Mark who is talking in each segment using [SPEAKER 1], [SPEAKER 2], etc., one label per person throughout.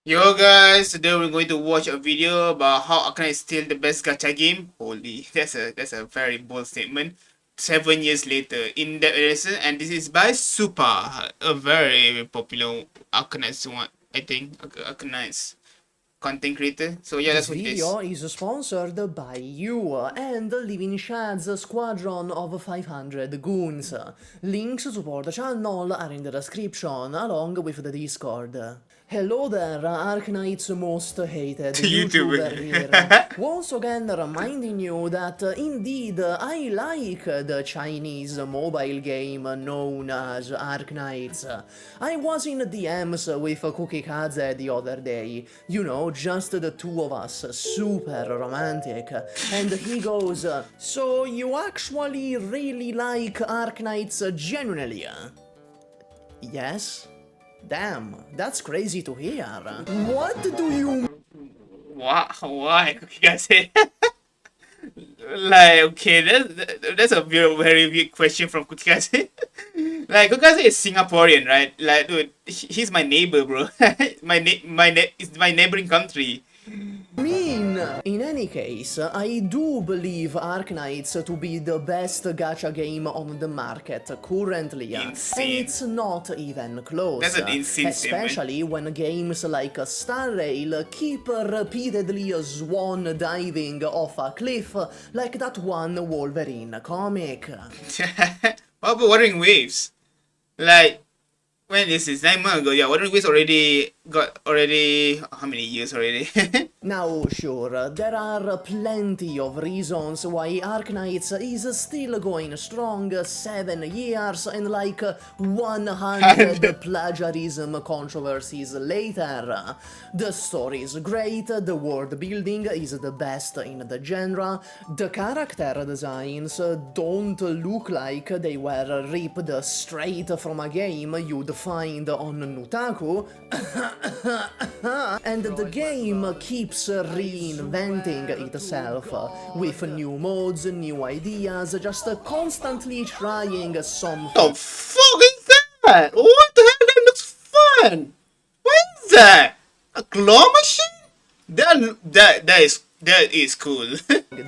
[SPEAKER 1] Yo guys, today we're going to watch a video about how Arknights is still the best gacha game. Holy, that's a very bold statement. 7 years later, in that lesson, and this is by SUPAH, a very popular Arknights one, I think, Arknights content creator. So yeah,
[SPEAKER 2] This
[SPEAKER 1] let's watch this.
[SPEAKER 2] video is sponsored by you and Living Shad's squadron of 500 goons. Links to support the channel are in the description, along with the Discord. Hello there, Arknights' most hated YouTuber here.
[SPEAKER 1] YouTuber.
[SPEAKER 2] Once again reminding you that indeed I like the Chinese mobile game known as Arknights. I was in DMs with Cookie Kaze the other day, you know, just the two of us, super romantic, and he goes, "So you actually really like Arknights genuinely?" Yes? Damn, that's crazy to hear. What do you
[SPEAKER 1] Why? You guys say like okay, that's a very weird question from Kukase. Like Kukase is Singaporean, right? Like dude, he's my neighbor, bro. It's my neighboring country.
[SPEAKER 2] mean? In any case, I do believe Arknights to be the best gacha game on the market currently, and
[SPEAKER 1] Insane.
[SPEAKER 2] it's not even close.
[SPEAKER 1] That's an insane statement.
[SPEAKER 2] Especially when games like Star Rail keep repeatedly swan diving off a cliff like that one Wolverine comic.
[SPEAKER 1] What about Wuthering Waves? Like when this is 9 months ago, yeah, Wuthering Waves already how many years already?
[SPEAKER 2] Now, sure, there are plenty of reasons why Arknights is still going strong 7 years and like 100 plagiarism controversies later. The story is great, the world building is the best in the genre, the character designs don't look like they were ripped straight from a game you'd find on Nutaku, and the game keeps reinventing itself with new modes, new ideas, just constantly trying something.
[SPEAKER 1] The fuck is that? What the hell? That looks fun. What is that? A claw machine? That is cool.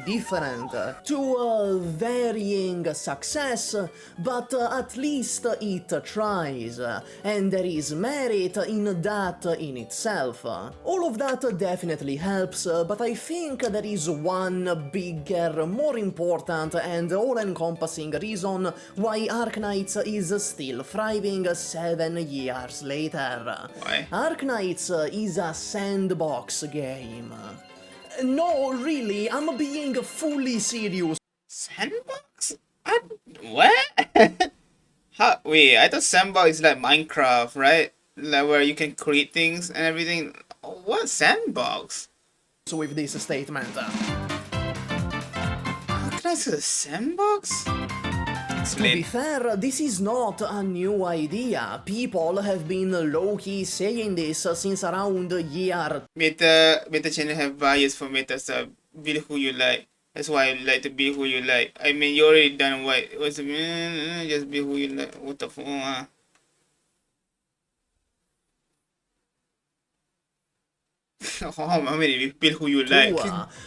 [SPEAKER 2] Different, to varying success, but at least it tries, and there is merit in that in itself. All of that definitely helps, but I think there is one bigger, more important and all-encompassing reason why Arknights is still thriving 7 years later.
[SPEAKER 1] Why?
[SPEAKER 2] Arknights is a sandbox game. No, really, I'm being fully serious.
[SPEAKER 1] Sandbox? What? Wait, I thought sandbox is like Minecraft, right? Like where you can create things and everything. What sandbox?
[SPEAKER 2] With this statement.
[SPEAKER 1] How can I say a sandbox?
[SPEAKER 2] To be fair, this is not a new idea. People have been low-key saying this since around year
[SPEAKER 1] Meta channel have bias for meta stuff. Be who you like. That's why I like to be who you like. I mean, you already done what? What's the just be who you like? What the fuck? How many people who you like?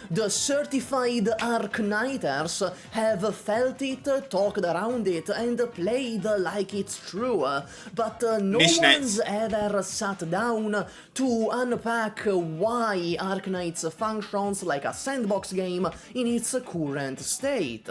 [SPEAKER 2] The certified Arknighters have felt it, talked around it, and played like it's true, but no one's ever sat down to unpack why Arknights functions like a sandbox game in its current state.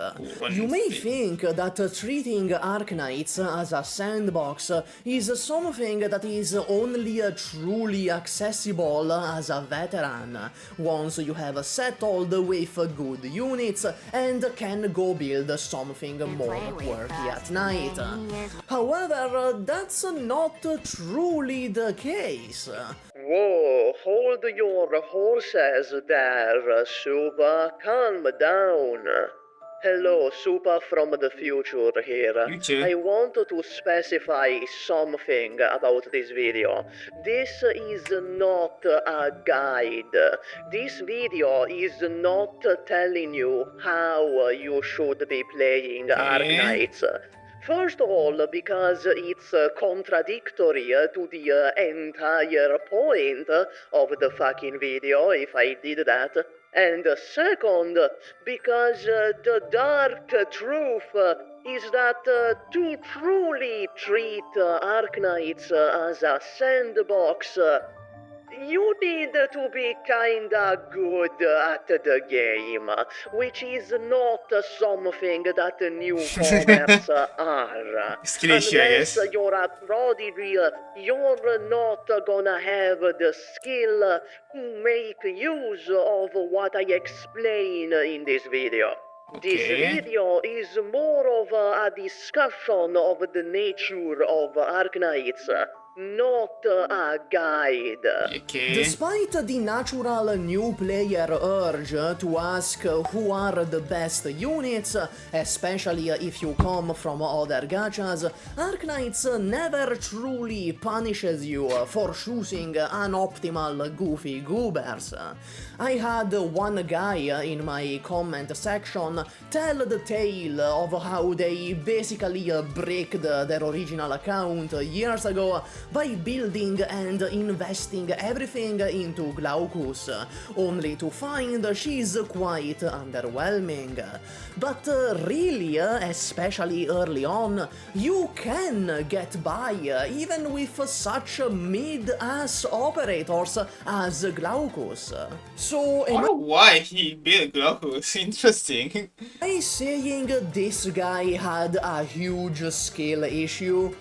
[SPEAKER 2] You may think that treating Arknights as a sandbox is something that is only truly accessible as a veteran, once you have settled with good units and can go build something more quirky at night. However, that's not truly the case. Whoa, hold your horses there, Supa, calm down. Hello, Supa from the future here. I want to specify something about this video. This is not a guide. This video is not telling you how you should be playing Arknights. First of all, because it's contradictory to the entire point of the fucking video, if I did that. And second, because the dark truth is that to truly treat Arknights as a sandbox, you need to be kinda good at the game, which is not something that newcomers are.
[SPEAKER 1] It's cliche, I
[SPEAKER 2] Unless
[SPEAKER 1] guess.
[SPEAKER 2] you're a prodigy, you're not gonna have the skill to make use of what I explain in this video. This
[SPEAKER 1] Okay.
[SPEAKER 2] video is more of a discussion of the nature of Arknights, not a guide.
[SPEAKER 1] Okay.
[SPEAKER 2] Despite the natural new player urge to ask who are the best units, especially if you come from other gachas, Arknights never truly punishes you for choosing unoptimal goofy goobers. I had one guy in my comment section tell the tale of how they basically bricked their original account years ago by building and investing everything into Glaucus, only to find she's quite underwhelming. But really, especially early on, you can get by even with such mid-ass operators as Glaucus. So
[SPEAKER 1] I wonder why he built Glaucus. Interesting.
[SPEAKER 2] am I saying this guy had a huge skill issue?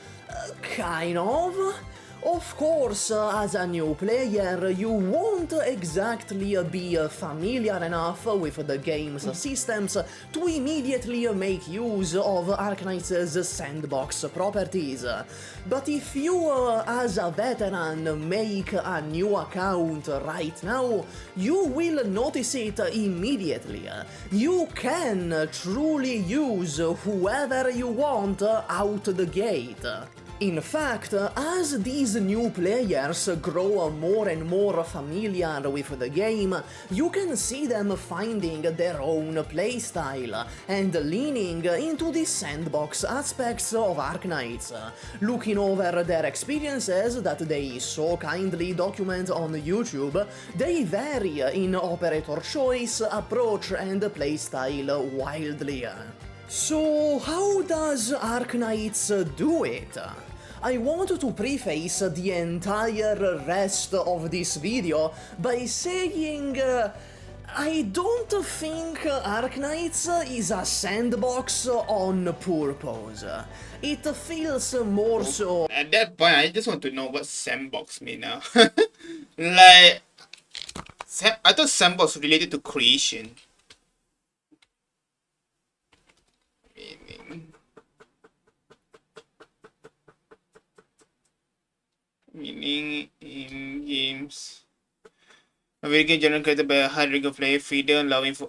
[SPEAKER 2] Kind of. Of course, as a new player, you won't exactly be familiar enough with the game's systems to immediately make use of Arknights' sandbox properties. But if you, as a veteran, make a new account right now, you will notice it immediately. You can truly use whoever you want out the gate. In fact, as these new players grow more and more familiar with the game, you can see them finding their own playstyle and leaning into the sandbox aspects of Arknights, looking over their experiences that they so kindly document on YouTube. They vary in operator choice, approach and playstyle wildly. So how does Arknights do it? I want to preface the entire rest of this video by saying I don't think Arknights is a sandbox on purpose. It feels more so...
[SPEAKER 1] At that point, I just want to know what sandbox mean now. Like, I thought sandbox related to creation. Meaning in games. A video game generally created by a high degree of player freedom, allowing for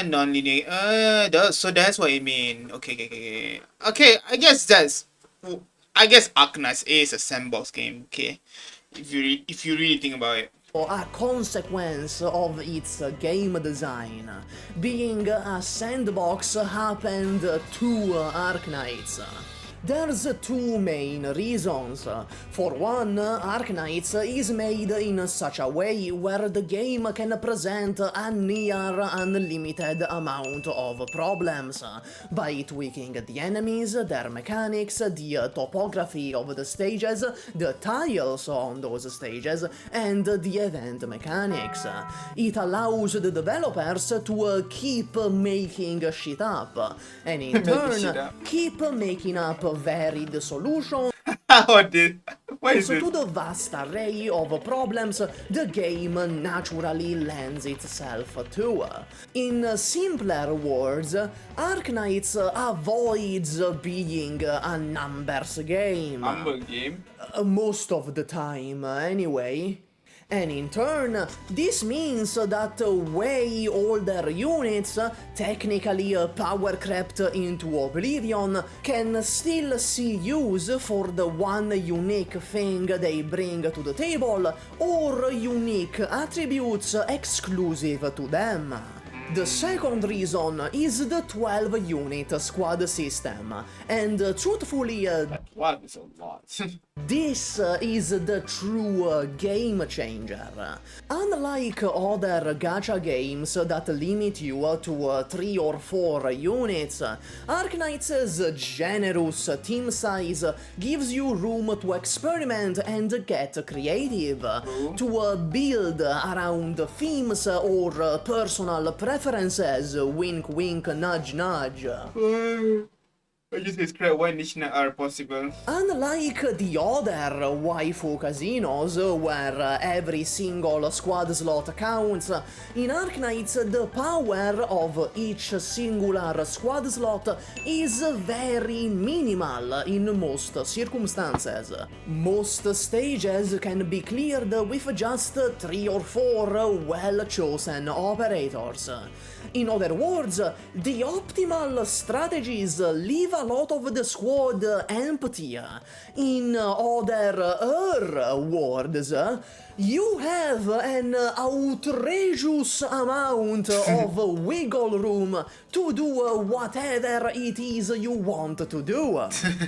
[SPEAKER 1] non-linear. So that's what it means. Okay. Okay, I guess Arknights is a sandbox game. Okay, if you really think about it.
[SPEAKER 2] A consequence of its game design. Being a sandbox happened to Arknights. There's two main reasons. For one, Arknights is made in such a way where the game can present a near unlimited amount of problems by tweaking the enemies, their mechanics, the topography of the stages, the tiles on those stages, and the event mechanics. It allows the developers to keep making shit up, and in turn, keep making up varied solutions
[SPEAKER 1] What is
[SPEAKER 2] to
[SPEAKER 1] it?
[SPEAKER 2] the vast array of problems the game naturally lends itself to. In simpler words, Arknights avoids being a numbers game.
[SPEAKER 1] Humble game.
[SPEAKER 2] Most of the time, anyway. And in turn, this means that way older units, technically power crept into oblivion, can still see use for the one unique thing they bring to the table, or unique attributes exclusive to them. The second reason is the 12-unit squad system, and truthfully,
[SPEAKER 1] 12 is a lot.
[SPEAKER 2] this is the true game changer. Unlike other gacha games that limit you to 3 or 4 units, Arknights' generous team size gives you room to experiment and get creative, to build around themes or personal preferences, wink wink nudge nudge.
[SPEAKER 1] I just describe why Nishna are possible.
[SPEAKER 2] Unlike the other waifu casinos, where every single squad slot counts, in Arknights the power of each singular squad slot is very minimal in most circumstances. Most stages can be cleared with just 3 or 4 well-chosen operators. In other words, the optimal strategies leave a lot of the squad empty. In other words, you have an outrageous amount of wiggle room to do whatever it is you want to do.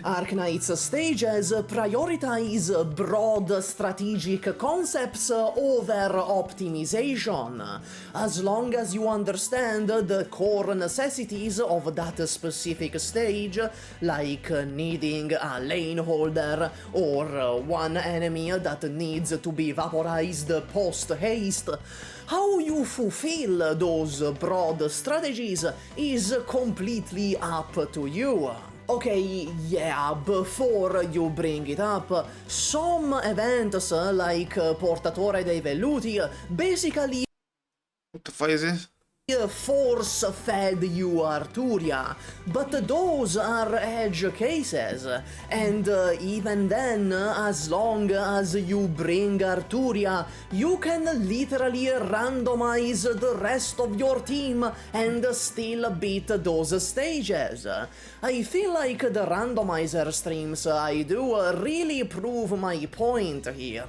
[SPEAKER 2] Arknights stages prioritize broad strategic concepts over optimization. As long as you understand the core necessities of that specific stage, like needing a lane holder or one enemy that needs to be vaporized post-haste, how you fulfill those broad strategies is completely up to you. Okay, yeah, before you bring it up, some events like Portatore dei Velluti basically
[SPEAKER 1] What the fuck is it?
[SPEAKER 2] force-fed you Arturia, but those are edge cases, and even then, as long as you bring Arturia, you can literally randomize the rest of your team and still beat those stages. I feel like the randomizer streams I do really prove my point here.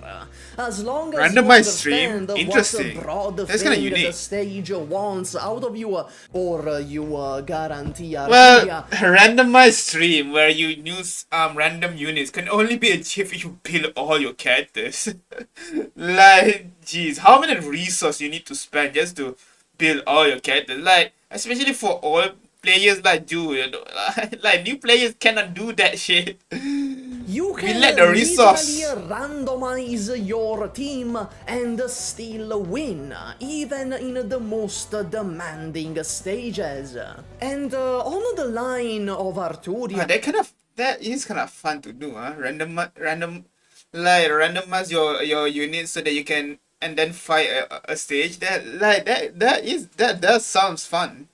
[SPEAKER 2] As long as
[SPEAKER 1] Randomized
[SPEAKER 2] you
[SPEAKER 1] stream?
[SPEAKER 2] understand
[SPEAKER 1] Interesting.
[SPEAKER 2] what broad
[SPEAKER 1] That's kinda
[SPEAKER 2] thing the
[SPEAKER 1] unique.
[SPEAKER 2] stage wants out of you, or you guarantee
[SPEAKER 1] Well,
[SPEAKER 2] Arturia.
[SPEAKER 1] randomized stream where you use random units can only be achieved if you build all your characters. Like, jeez, how many resources you need to spend just to build all your characters? Like, especially for old players like you, you know, like new players cannot do that shit.
[SPEAKER 2] You can
[SPEAKER 1] let the resource-
[SPEAKER 2] literally randomize your team and still win, even in the most demanding stages. And on the line of Arturia,
[SPEAKER 1] That is kind of fun to do, huh? Randomize your units so that you can and then fight a stage. That sounds fun.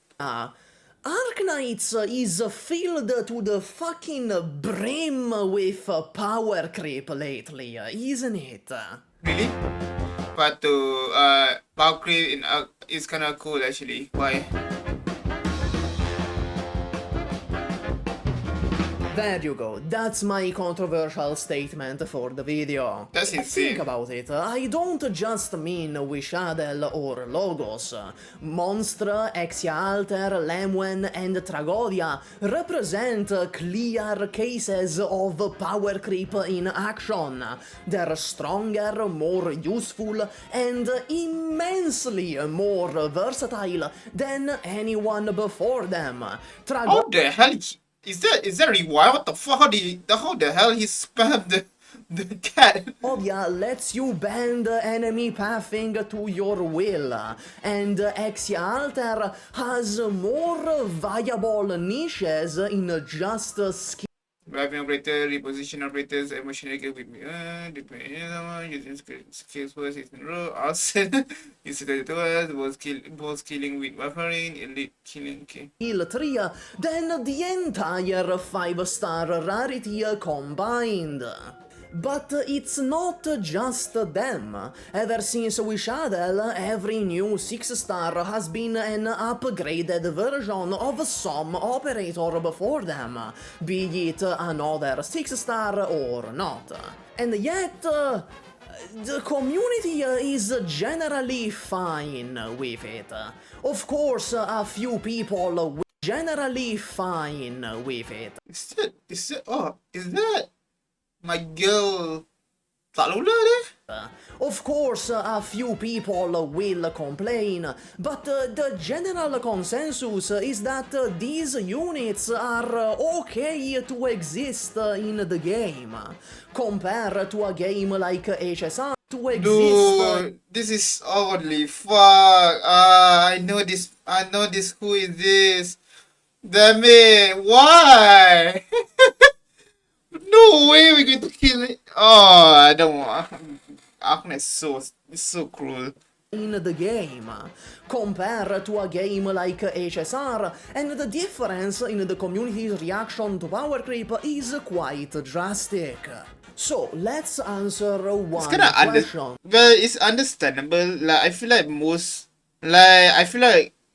[SPEAKER 2] Arknights is filled to the fucking brim with power creep lately, isn't it?
[SPEAKER 1] Really? But power creep in is kind of cool actually. Why?
[SPEAKER 2] There you go, that's my controversial statement for the video.
[SPEAKER 1] That's insane.
[SPEAKER 2] Think about it, I don't just mean Wishadel or Logos. Monstre, Exia Alter, Lemwen and Tragodia represent clear cases of power creep in action. They're stronger, more useful, and immensely more versatile than anyone before them.
[SPEAKER 1] How the hell is that rewild? What the fuck? How the hell he spammed the cat?
[SPEAKER 2] Tragodia lets you bend enemy pathing to your will, and Exia Alter has more viable niches in just skill.
[SPEAKER 1] Driving operator, reposition operators, emotional with me. Using skills first is in row. Also, use the tours, both killing with buffering, elite killing. Okay.
[SPEAKER 2] Skill 3 than the entire 5-star rarity combined. But it's not just them. Ever since Wishadel, every new 6-star has been an upgraded version of some operator before them, be it another 6-star or not. And yet, The community is generally fine with it. Of course, a few people will generally fine with it.
[SPEAKER 1] Is that my girl tak lula dia?
[SPEAKER 2] Of course, a few people will complain, but the general consensus is that these units are okay to exist in the game. Compared to a game like HSR, to exist.
[SPEAKER 1] Dude, this is oddly fuck. I know this. Who is this? Damn it! Why? No way we're going to kill it. Oh, I don't want. Arknights is so cruel.
[SPEAKER 2] In the game, compared to a game like HSR, and the difference in the community's reaction to power creep is quite drastic. So let's answer one question.
[SPEAKER 1] Well, it's understandable. Like I feel like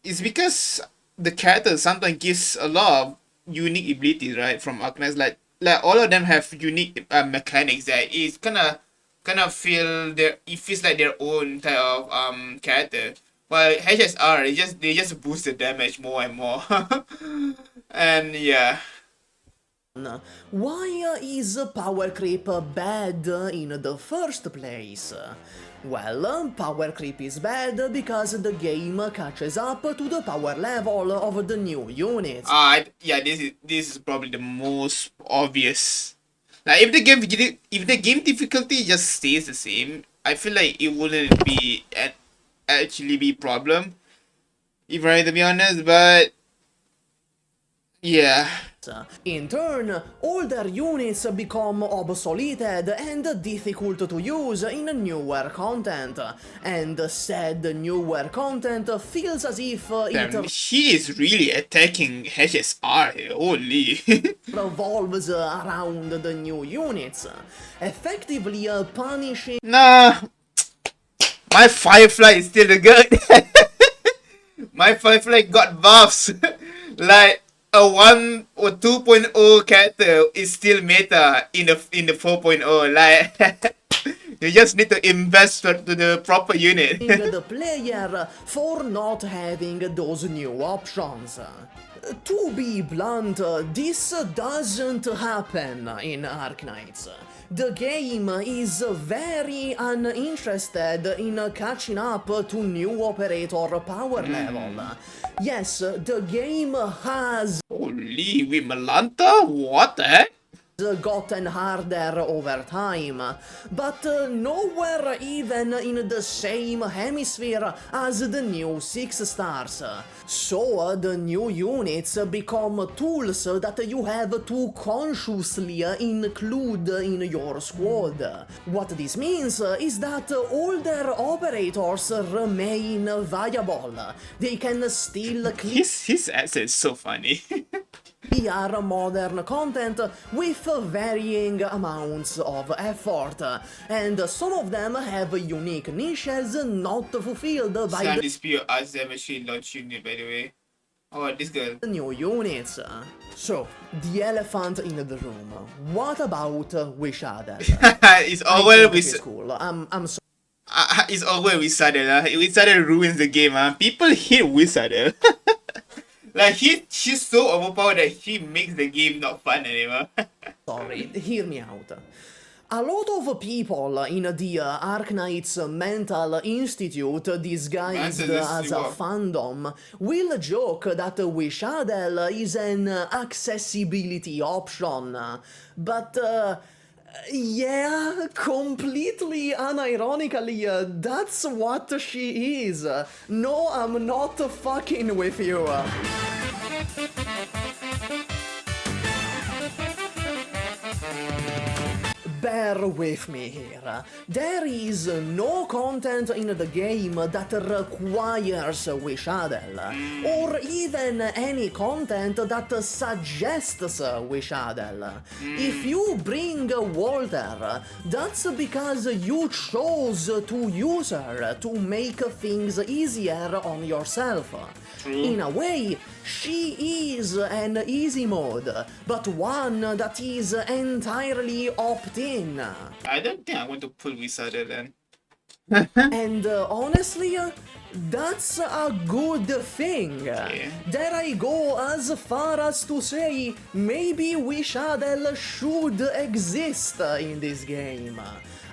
[SPEAKER 1] it's because the character sometimes gives a lot of unique abilities, right? From Arknights, like all of them have unique mechanics that is kind of it feels like their own type of character. While HSR, they just boost the damage more and more, and yeah.
[SPEAKER 2] Why is power creep bad in the first place? Well, power creep is bad because the game catches up to the power level of the new units.
[SPEAKER 1] Yeah, this is probably the most obvious. Like if the game difficulty just stays the same, I feel like it wouldn't be actually be problem. If I to be honest, but yeah.
[SPEAKER 2] In turn, older units become obsoleted and difficult to use in newer content, and said newer content feels as if
[SPEAKER 1] Damn, he is really attacking HSR here, holy.
[SPEAKER 2] revolves around the new units, effectively punishing.
[SPEAKER 1] Nah, my Firefly is still the good. My Firefly got buffs. Like a 1 or 2.0 character is still meta in the 4.0. Like you just need to invest to the proper unit.
[SPEAKER 2] The player for not having those new options. To be blunt, this doesn't happen in Arknights. The game is very uninterested in catching up to new operator power level. Yes, the game has
[SPEAKER 1] Holy, with Malanta? What the heck?
[SPEAKER 2] gotten harder over time, but nowhere even in the same hemisphere as the new 6 stars. So the new units become tools that you have to consciously include in your squad. What this means is that older operators remain viable. They can still clear
[SPEAKER 1] His accent is so funny.
[SPEAKER 2] modern content with varying amounts of effort, and some of them have unique niches not fulfilled by
[SPEAKER 1] Sam
[SPEAKER 2] the
[SPEAKER 1] dispute as the machine launch unit, by the way. Oh, this girl.
[SPEAKER 2] new units. So, the elephant in the room. What about Wishadel?
[SPEAKER 1] It's always with
[SPEAKER 2] Cool. I'm sorry.
[SPEAKER 1] it's always Wizardel. Wizardel ruins the game. People hate Wizardel. Like she's so overpowered that she makes the game not fun anymore.
[SPEAKER 2] Sorry, hear me out. A lot of people in the Arknights Mental Institute, disguised as a fandom, will joke that Wishadel is an accessibility option. But, yeah, completely unironically, that's what she is. No, I'm not fucking with you. Bear with me here. There is no content in the game that requires Wishadel, or even any content that suggests Wishadel. If you bring Walter, that's because you chose to use her to make things easier on yourself. In a way, she is an easy mode, but one that is entirely opt-in win.
[SPEAKER 1] I don't think I want to pull Wizarder then.
[SPEAKER 2] And honestly, that's a good thing.
[SPEAKER 1] Okay.
[SPEAKER 2] Dare I go as far as to say maybe Wishadel should exist in this game.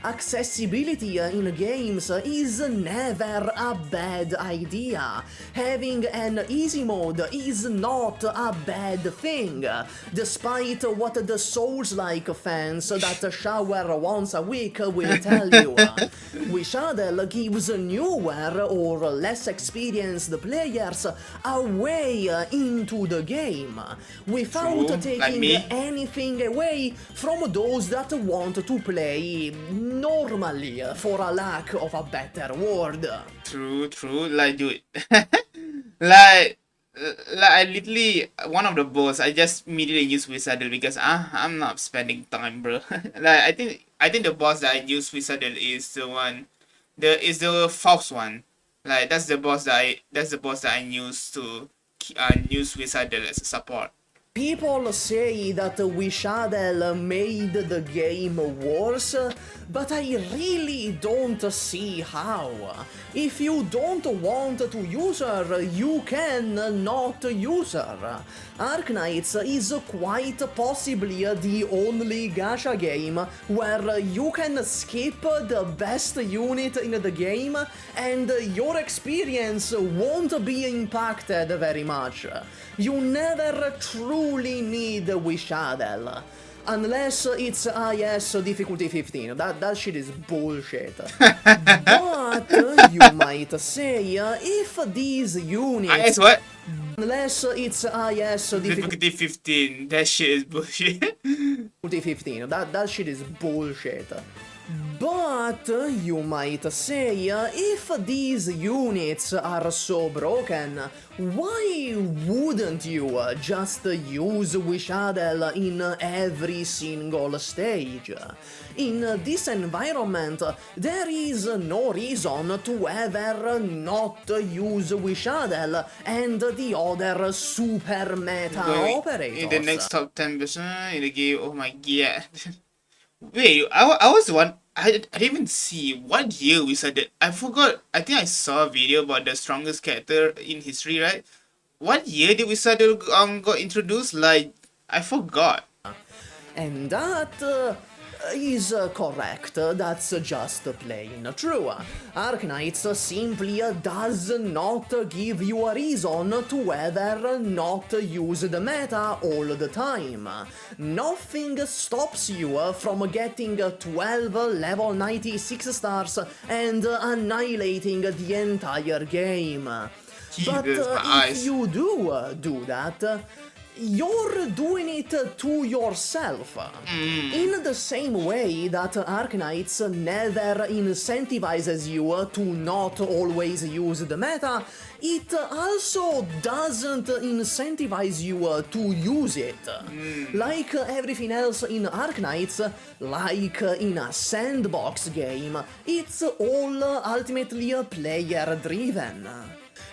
[SPEAKER 2] Accessibility in games is never a bad idea. Having an easy mode is not a bad thing, despite what the Souls-like fans that shower once a week will tell you. Wishadel gives newer or less experienced players a way into the game, without
[SPEAKER 1] True,
[SPEAKER 2] taking
[SPEAKER 1] like me.
[SPEAKER 2] anything away from those that want to play normally, for a lack of a better word.
[SPEAKER 1] True, like dude. like I literally one of the boss I just immediately use Wizardel because I'm not spending time, bro. Like I think the boss that I use Wizardel is the false one. Like that's the boss that I use to use Wizardel as a support.
[SPEAKER 2] People say that Wishadel made the game worse, but I really don't see how. If you don't want to use her, you can not use her. Arknights is quite possibly the only gacha game where you can skip the best unit in the game and your experience won't be impacted very much. You never truly need Wishadel. Unless it's IS difficulty 15, that shit is bullshit. But you might say, if these units...
[SPEAKER 1] IS what?
[SPEAKER 2] Unless it's IS
[SPEAKER 1] Difficulty 15. That shit is bullshit.
[SPEAKER 2] difficulty 15, that shit is bullshit. But you might say, if these units are so broken, why wouldn't you just use Wishadel in every single stage? In this environment, there is no reason to ever not use Wishadel and the other super meta operators.
[SPEAKER 1] In the next top 10% in the game, oh my god. Wait, I was one. I didn't even see what year we said it. I forgot. I think I saw a video about the strongest character in history, right? What year did we start got introduced? Like I forgot.
[SPEAKER 2] And that is correct. That's just plain true. Arknights simply does not give you a reason to ever not use the meta all the time. Nothing stops you from getting 12 level 96 stars and annihilating the entire game. But if you do that, you're doing it to yourself. In the same way that Arknights never incentivizes you to not always use the meta, it also doesn't incentivize you to use it. Like everything else in Arknights, like in a sandbox game, it's all ultimately player driven.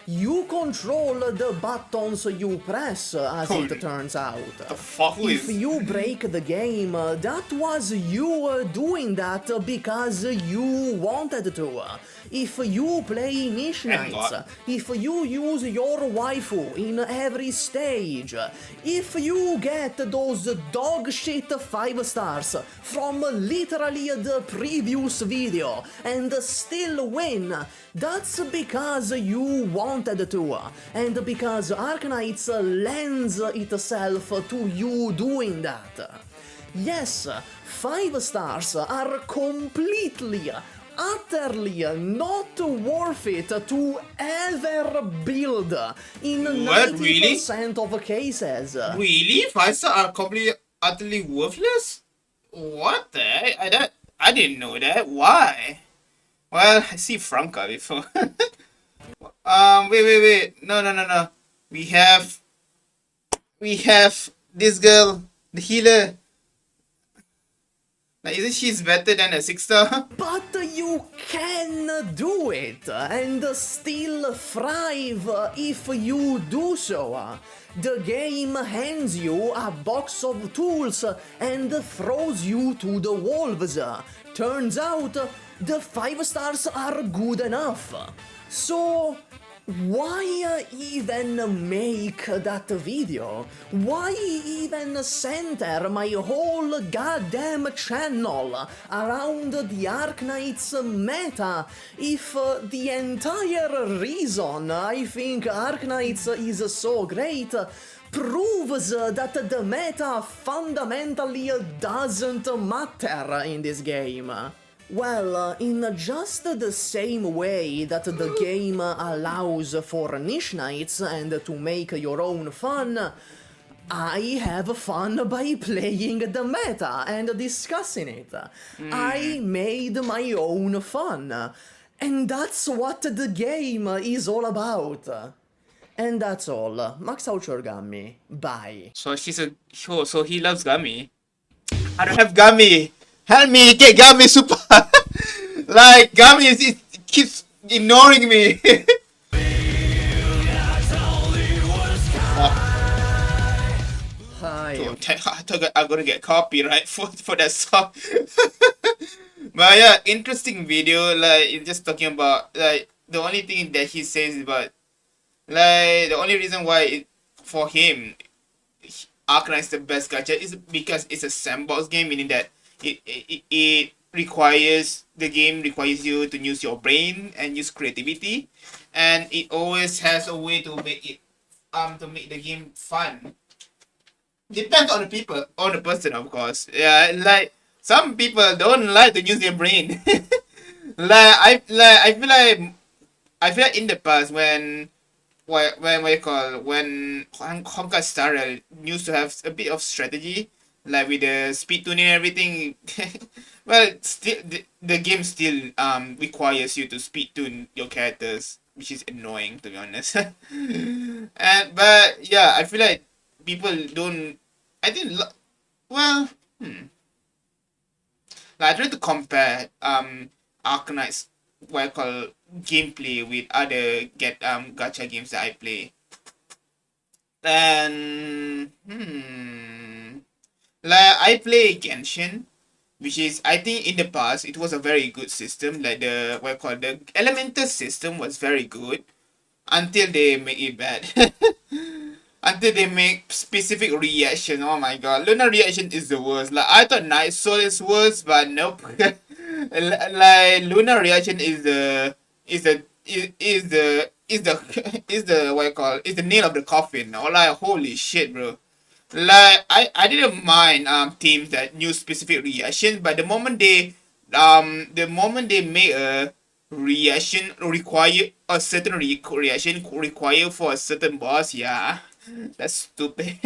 [SPEAKER 2] You control the buttons you press, as it turns out.
[SPEAKER 1] The fuck
[SPEAKER 2] If you break the game, that was you doing that because you wanted to. If you play Niche Knights, if you use your waifu in every stage, if you get those dog shit 5 stars from literally the previous video and still win, that's because you wanted to, and because Arknights lends itself to you doing that. Yes, 5 stars are completely, utterly not worth it to ever build in 90% of cases.
[SPEAKER 1] Really? 5 stars are completely, utterly worthless? What the heck? I didn't know that. Why? Well, I see Franca before. Wait. No. We have this girl, the healer. Like, isn't she better than a 6-star?
[SPEAKER 2] But you can do it and still thrive if you do so. The game hands you a box of tools and throws you to the wolves. Turns out the 5 stars are good enough. So why even make that video? Why even center my whole goddamn channel around the Arknights meta if the entire reason I think Arknights is so great proves that the meta fundamentally doesn't matter in this game? Well, in just the same way that the game allows for niche nights and to make your own fun, I have fun by playing the meta and discussing it. I made my own fun. And that's what the game is all about. And that's all. Max out your gummy. Bye.
[SPEAKER 1] So so he loves Gummy. I don't have Gummy. Help me get Gummy super. Like Gummy it keeps ignoring me.
[SPEAKER 2] Hi.
[SPEAKER 1] I thought I'm gonna get copyright for that song. But yeah, interesting video. Like it's just talking about like the only thing that he says is about like the only reason why for him Arknights the best gacha is because it's a sandbox game, meaning that it requires the game requires you to use your brain and use creativity, and it always has a way to make the game fun. Depends on the people, on the person, of course. Yeah, like some people don't like to use their brain. I feel like in the past when what you call when Honka Star Rail used to have a bit of strategy, like with the speed tuning and everything. Well, still the game still requires you to speed tune your characters, which is annoying to be honest. And but yeah, I feel like people don't. I think well, like I try to compare Arknights what I call gameplay with other gacha games that I play. And like I play Genshin, which is I think in the past it was a very good system. Like the what I call the elemental system was very good until they make it bad. Until they make specific reaction. Oh my god, Lunar reaction is the worst. Like I thought Night Soul is worse, but nope. Like Lunar reaction is the is the what you call is the nail of the coffin. Or like holy shit, bro. Like I didn't mind teams that use specific reactions, but the moment they make a reaction require a certain reaction require for a certain boss, yeah. That's stupid.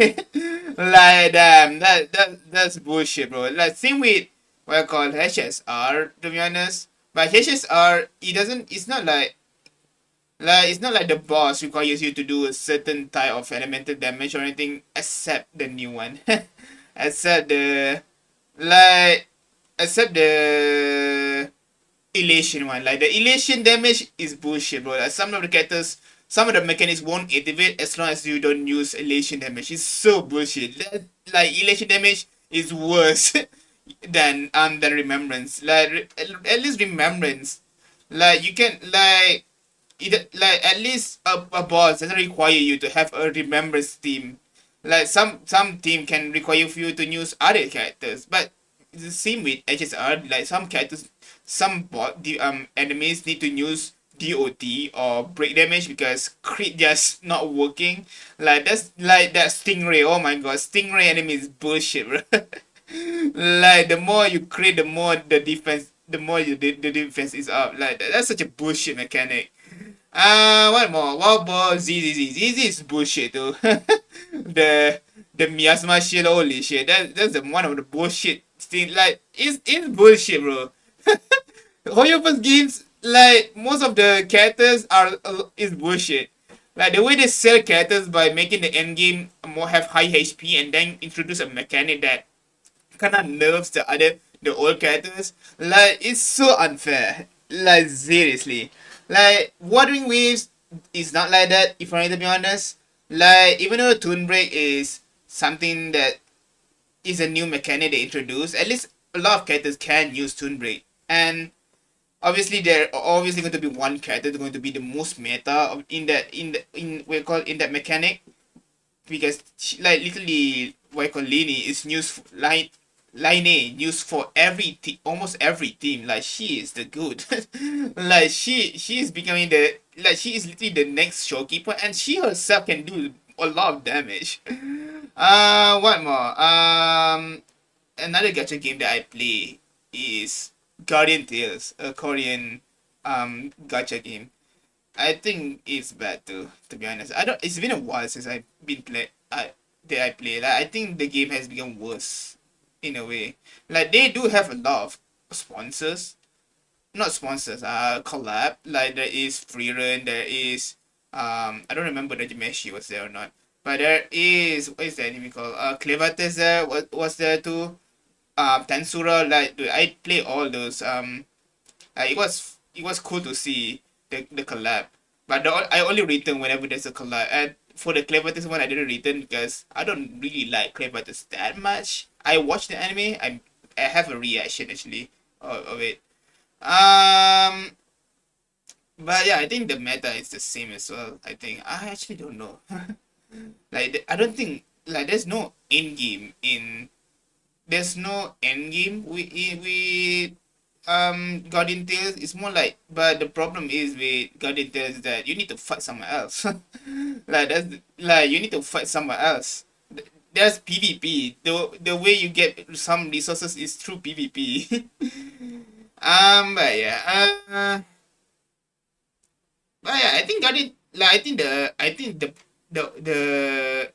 [SPEAKER 1] Like that's bullshit, bro. Like same with what I call HSR, to be honest. But HSR it's not like it's not like the boss requires you to do a certain type of elemental damage or anything except the new one. except the like except the elation one. Like the elation damage is bullshit, bro. Like some of the characters, some of the mechanics won't activate as long as you don't use elation damage. It's so bullshit. Like elation damage is worse than remembrance. Like at least remembrance. Like you can like either like at least a boss doesn't require you to have a remembrance team. Like some team can require for you to use other characters, but it's the same with HSR. Like some characters, enemies need to use DOT or break damage because crit just not working. Like that stingray. Oh my god, stingray enemy is bullshit, bro. Like the more you crit, the more the defense is up. Like that's such a bullshit mechanic. What more? What about ZZZ? ZZ is bullshit too. the miasma shit, holy shit. That's one of the bullshit thing. Like it's bullshit, bro. HOYO first games, like most of the characters is bullshit. Like the way they sell characters by making the end game more have high HP and then introduce a mechanic that kind of nerfs the old characters. Like, it's so unfair. Like, seriously. Like, Wuthering Waves is not like that, if I need to be honest. Like, even though Toon Break is something that is a new mechanic they introduced, at least a lot of characters can use Toon Break. And obviously there are obviously going to be one character that's going to be the most meta in what you call in that mechanic, because like literally what you call Lini is used line A used for almost every team. Like, she is the good. Like, she is becoming the, like, she is literally the next showkeeper, and she herself can do a lot of damage. What more? Another gacha game that I play is Guardian Tales, a Korean gacha game. I think it's bad too, to be honest. I don't. It's been a while since I've been that I play. Like, I think the game has become worse, in a way. Like, they do have a lot of sponsors, not sponsors. Collab. Like, there is Freerun. There is I don't remember the Jimeshi was there or not. But there is, what is the anime called? Clevates there was there too. Tensura. Like, dude, I play all those. It was cool to see the collab, but I only return whenever there's a collab. And for the Clevertest one, I didn't return because I don't really like Clevertest that much. I watched the anime. I have a reaction actually of it. Um, but yeah, I think the meta is the same as well. I think I actually don't know. Like, I don't think, like, there's no end game with Guardian Tales. Is more like, but the problem is with Guardian Tales is that you need to fight somewhere else. Like, you need to fight somewhere else. There's PvP. The way you get some resources is through PvP. But yeah. But yeah, I think Guardian, like, I think the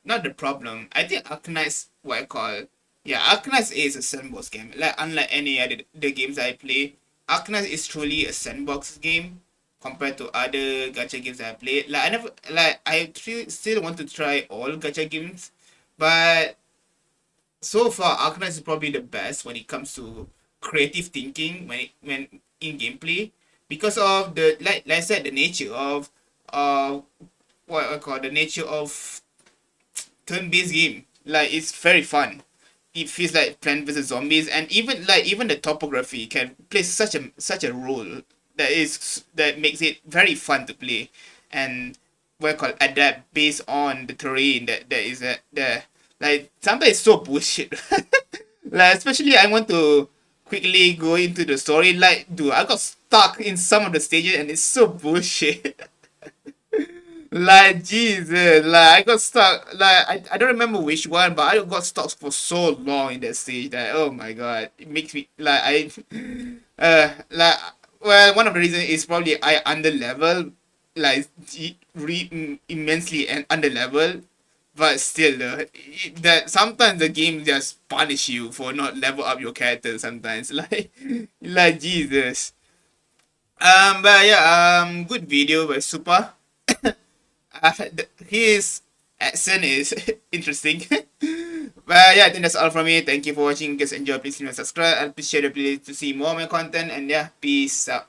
[SPEAKER 1] not the problem. I think Arknights, what I call, yeah, Arknights is a sandbox game. Like, unlike any other the games I play, Arknights is truly a sandbox game compared to other gacha games that I play. Like, I never, like, still want to try all gacha games, but so far Arknights is probably the best when it comes to creative thinking when in gameplay, because of the, like I said, the nature of uh what I call the nature of turn-based game. Like, it's very fun. It feels like Plant vs Zombies, and even the topography can play such a role that makes it very fun to play, and what I call adapt based on the terrain that is there. Like, sometimes it's so bullshit. Like, especially I want to quickly go into the story. Like, dude, I got stuck in some of the stages and it's so bullshit. Like, Jesus, like, I got stuck. Like, I don't remember which one, but I got stuck for so long in that stage that, oh my god, it makes me like like, well, one of the reasons is probably I under level, like, immensely and under level, but still, that sometimes the game just punish you for not level up your character. Sometimes, like Jesus. But yeah, good video by Super. His accent is interesting. But yeah, I think that's all from me. Thank you for watching. If you guys enjoy, please subscribe and please share the playlist to see more of my content. And yeah, peace out.